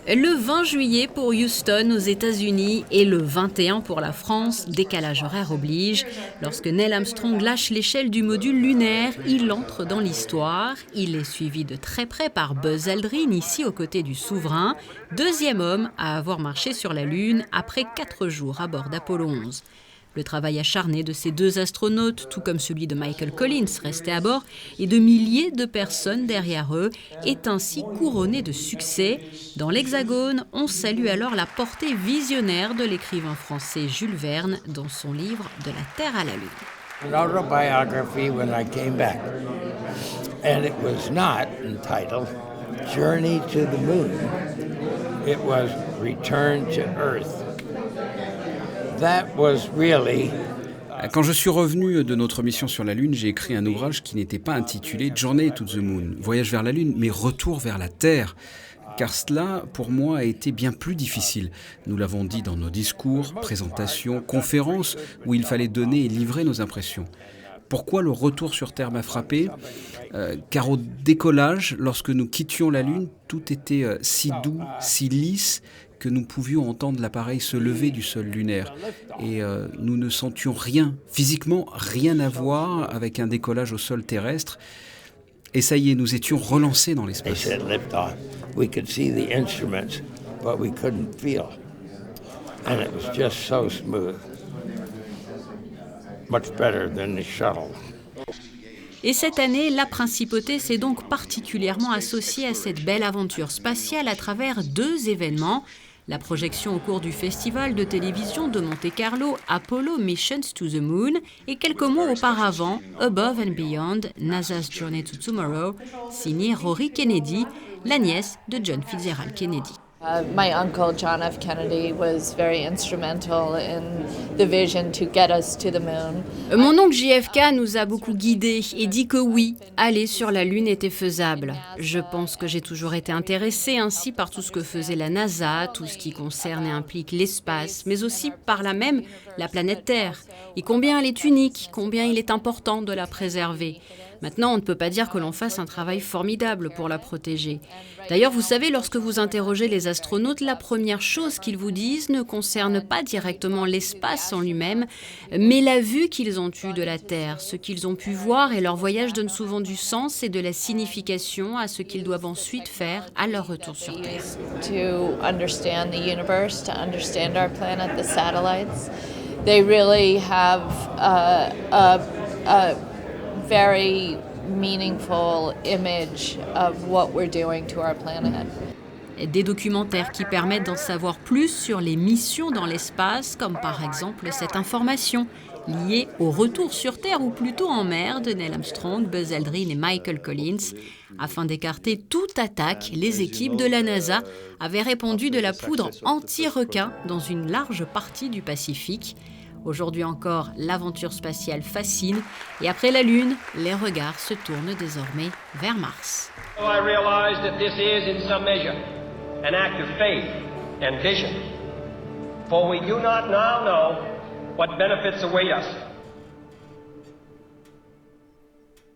Le 20 juillet pour Houston aux États-Unis et le 21 pour la France, décalage horaire oblige. Lorsque Neil Armstrong lâche l'échelle du module lunaire, il entre dans l'histoire. Il est suivi de très près par Buzz Aldrin, ici aux côtés du souverain, deuxième homme à avoir marché sur la Lune après 4 jours à bord d'Apollo 11. Le travail acharné de ces 2 astronautes, tout comme celui de Michael Collins, resté à bord, et de milliers de personnes derrière eux, est ainsi couronné de succès. Dans l'Hexagone, on salue alors la portée visionnaire de l'écrivain français Jules Verne dans son livre « De la Terre à la Lune ». An autobiography when I came back, and it was not entitled Journey to the Moon. It was Return to Earth. That was really... Quand je suis revenu de notre mission sur la Lune, j'ai écrit un ouvrage qui n'était pas intitulé Journey to the Moon, voyage vers la Lune, mais retour vers la Terre. Car cela, pour moi, a été bien plus difficile. Nous l'avons dit dans nos discours, présentations, conférences, où il fallait donner et livrer nos impressions. Pourquoi le retour sur Terre m'a frappé ? Car au décollage, lorsque nous quittions la Lune, tout était si doux, si lisse, que nous pouvions entendre l'appareil se lever du sol lunaire. Et nous ne sentions rien, physiquement rien à voir avec un décollage au sol terrestre. Et ça y est, nous étions relancés dans l'espace. We could see the instruments, but we couldn't feel. And it was just so smooth. Much better than the shuttle. Et cette année, la principauté s'est donc particulièrement associée à cette belle aventure spatiale à travers 2 événements. La projection au cours du festival de télévision de Monte-Carlo, Apollo Missions to the Moon, et quelques mois auparavant, Above and Beyond, NASA's Journey to Tomorrow, signée Rory Kennedy, la nièce de John Fitzgerald Kennedy. My uncle John F. Kennedy was very instrumental in the vision to get us to the moon. Mon oncle JFK nous a beaucoup guidés et dit que oui, aller sur la Lune était faisable. Je pense que j'ai toujours été intéressée ainsi par tout ce que faisait la NASA, tout ce qui concerne et implique l'espace, mais aussi par là même la planète Terre. Et combien elle est unique, combien il est important de la préserver. Maintenant, on ne peut pas dire que l'on fasse un travail formidable pour la protéger. D'ailleurs, vous savez, lorsque vous interrogez les astronautes, la première chose qu'ils vous disent ne concerne pas directement l'espace en lui-même, mais la vue qu'ils ont eue de la Terre, ce qu'ils ont pu voir, et leur voyage donne souvent du sens et de la signification à ce qu'ils doivent ensuite faire à leur retour sur Terre. To understand the universe, to understand our planet, the satellites, they really have a very meaningful image of what we're doing to our planet. Des documentaires qui permettent d'en savoir plus sur les missions dans l'espace, comme par exemple cette information liée au retour sur Terre, ou plutôt en mer, de Neil Armstrong, Buzz Aldrin et Michael Collins. Afin d'écarter toute attaque, les équipes de la NASA avaient répandu de la poudre anti-requin dans une large partie du Pacifique. Aujourd'hui encore, l'aventure spatiale fascine et après la Lune, les regards se tournent désormais vers Mars. I realize that this is, in some measure, an act of faith and vision. For we do not now know what benefits await us